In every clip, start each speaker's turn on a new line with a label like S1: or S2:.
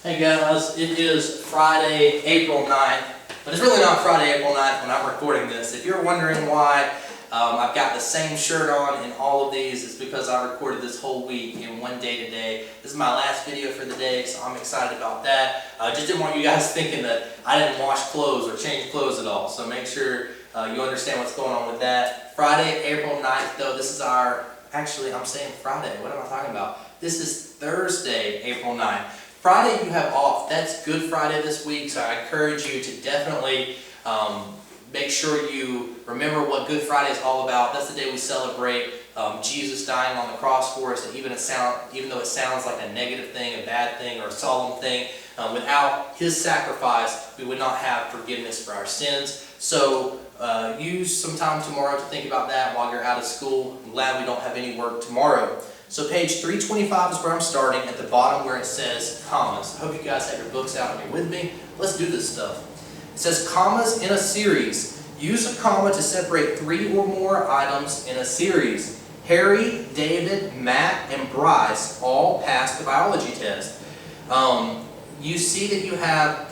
S1: Hey guys, it is Friday, April 9th, but it's really not Friday, April 9th when I'm recording this. If you're wondering why I've got the same shirt on in all of these, it's because I recorded this whole week in one day today. This is my last video for the day, so I'm excited about that. Just didn't want you guys thinking that I didn't wash clothes or change clothes at all, so make sure you understand what's going on with that. Friday, April 9th, though, this is actually I'm saying Friday, what am I talking about? This is Thursday, April 9th. Friday you have off. That's Good Friday this week, so I encourage you to definitely make sure you remember what Good Friday is all about. That's the day we celebrate Jesus dying on the cross for us. And even though it sounds like a negative thing, a bad thing, or a solemn thing, without His sacrifice, we would not have forgiveness for our sins. So use some time tomorrow to think about that while you're out of school. I'm glad we don't have any work tomorrow. So page 325 is where I'm starting, at the bottom where it says commas. I hope you guys have your books out and you're with me. Let's do this stuff. It says commas in a series. Use a comma to separate 3 or more items in a series. Harry, David, Matt, and Bryce all passed the biology test. You see that you have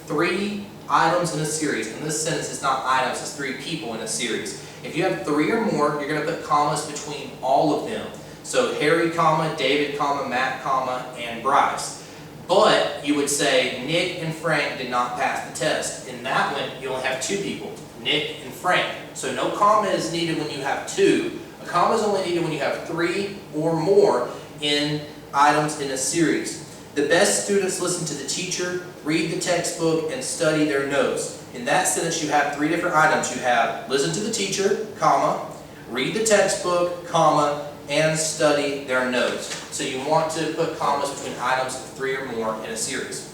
S1: 3 items in a series. In this sentence, it's not items, it's 3 people in a series. If you have 3 or more, you're going to put commas between all of them. So Harry, comma, David, comma, Matt, comma, and Bryce. But you would say Nick and Frank did not pass the test. In that one, you only have 2 people, Nick and Frank. So no comma is needed when you have 2. A comma is only needed when you have 3 or more in items in a series. The best students listen to the teacher, read the textbook, and study their notes. In that sentence, you have 3 different items. You have listen to the teacher, comma, read the textbook, comma, and study their notes. So you want to put commas between items of 3 or more in a series.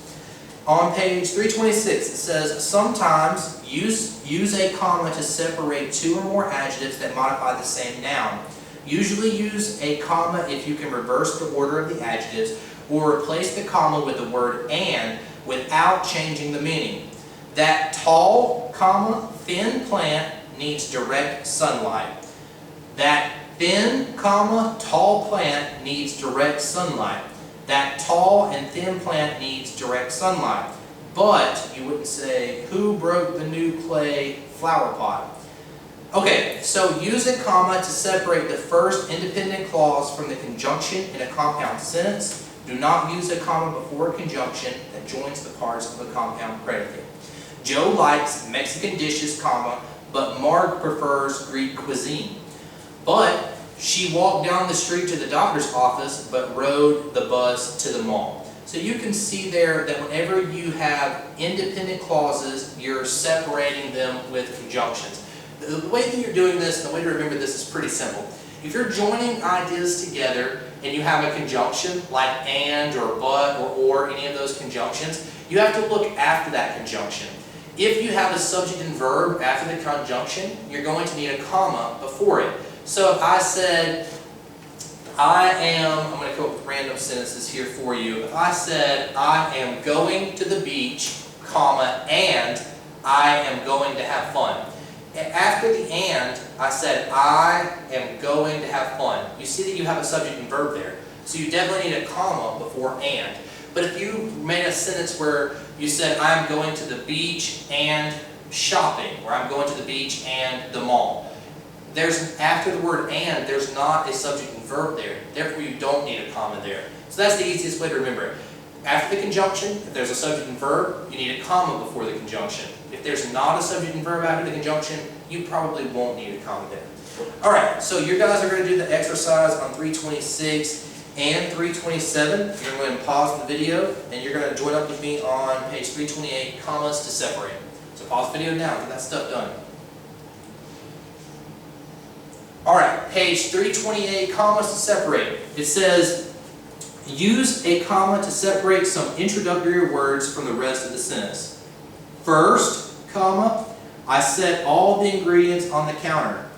S1: On page 326, it says, sometimes use a comma to separate 2 or more adjectives that modify the same noun. Usually use a comma if you can reverse the order of the adjectives or replace the comma with the word and without changing the meaning. That tall, comma, thin plant needs direct sunlight. That thin, comma, tall plant needs direct sunlight. That tall and thin plant needs direct sunlight. But you wouldn't say, who broke the new clay flower pot? Okay, so use a comma to separate the first independent clause from the conjunction in a compound sentence. Do not use a comma before a conjunction that joins the parts of a compound predicate. Joe likes Mexican dishes, comma, but Mark prefers Greek cuisine. But she walked down the street to the doctor's office, but rode the bus to the mall. So you can see there that whenever you have independent clauses, you're separating them with conjunctions. The way that you're doing this, and the way to remember this is pretty simple. If you're joining ideas together and you have a conjunction like and or but or any of those conjunctions, you have to look after that conjunction. If you have a subject and verb after the conjunction, you're going to need a comma before it. So if I said, I'm going to come up with random sentences here for you. If I said, I am going to the beach, comma, and I am going to have fun. After the and, I said, I am going to have fun. You see that you have a subject and verb there. So you definitely need a comma before and. But if you made a sentence where you said, I am going to the beach and shopping, or I'm going to the beach and the mall. After the word and, there's not a subject and verb there. Therefore, you don't need a comma there. So that's the easiest way to remember it. After the conjunction, if there's a subject and verb, you need a comma before the conjunction. If there's not a subject and verb after the conjunction, you probably won't need a comma there. Alright, so you guys are going to do the exercise on 326 and 327. You're going to pause the video, and you're going to join up with me on page 328, commas to separate. So pause the video now, get that stuff done. Alright, page 328, commas to separate. It says, use a comma to separate some introductory words from the rest of the sentence. First, comma, I set all the ingredients on the counter.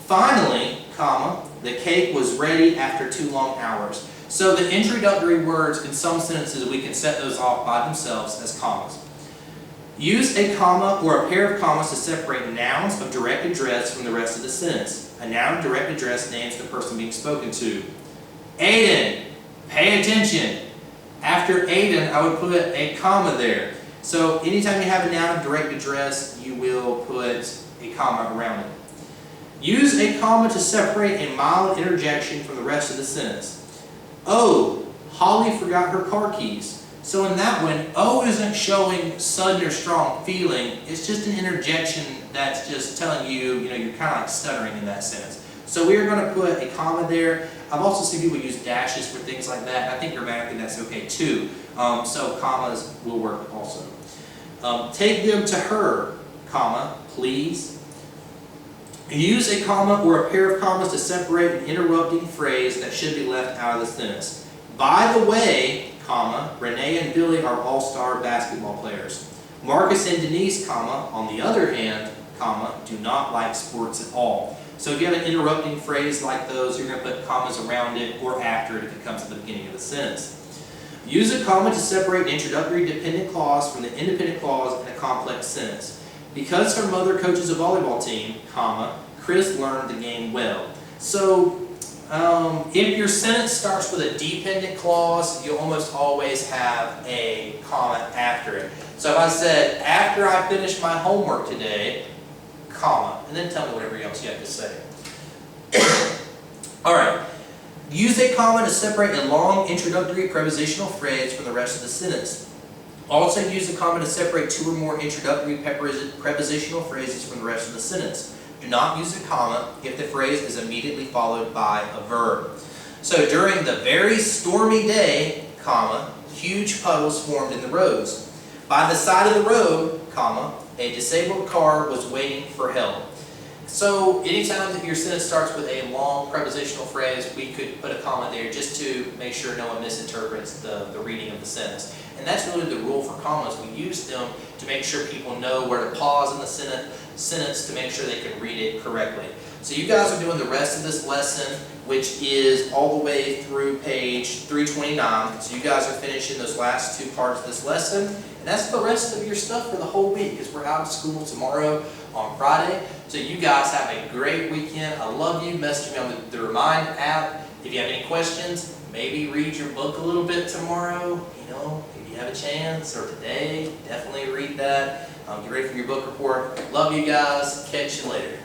S1: Finally, comma, the cake was ready after 2 long hours. So the introductory words in some sentences, we can set those off by themselves as commas. Use a comma or a pair of commas to separate nouns of direct address from the rest of the sentence. A noun of direct address names the person being spoken to. Aiden, pay attention. After Aiden, I would put a comma there. So anytime you have a noun of direct address, you will put a comma around it. Use a comma to separate a mild interjection from the rest of the sentence. Oh, Holly forgot her car keys. So in that one, oh isn't showing sudden or strong feeling. It's just an interjection that's just telling you, you're kind of like stuttering in that sentence. So we are going to put a comma there. I've also seen people use dashes for things like that. I think grammatically that's okay too. So commas will work also. Take them to her, comma, please. Use a comma or a pair of commas to separate an interrupting phrase that should be left out of the sentence. By the way, comma, Renee and Billy are all-star basketball players. Marcus and Denise, comma, on the other hand, comma, do not like sports at all. So if you have an interrupting phrase like those, you're going to put commas around it or after it if it comes at the beginning of the sentence. Use a comma to separate an introductory dependent clause from the independent clause in a complex sentence. Because her mother coaches a volleyball team, comma, Chris learned the game well. So if your sentence starts with a dependent clause, you'll almost always have a comma after it. So if I said, after I finish my homework today, comma, and then tell me whatever else you have to say. All right. Use a comma to separate a long introductory prepositional phrase from the rest of the sentence. Also use a comma to separate two or more introductory prepositional phrases from the rest of the sentence. Do not use a comma if the phrase is immediately followed by a verb. So during the very stormy day, comma, huge puddles formed in the roads. By the side of the road, comma, a disabled car was waiting for help. So anytime that your sentence starts with a long prepositional phrase, we could put a comma there just to make sure no one misinterprets the reading of the sentence. And that's really the rule for commas. We use them to make sure people know where to pause in the sentence to make sure they can read it correctly. So you guys are doing the rest of this lesson, which is all the way through page 329. So you guys are finishing those last two parts of this lesson. And that's the rest of your stuff for the whole week, because we're out of school tomorrow on Friday. So you guys have a great weekend. I love you. Message me on the Remind app. If you have any questions, maybe read your book a little bit tomorrow. If you have a chance, or today, definitely read that. Get ready for your book report. Love you guys. Catch you later.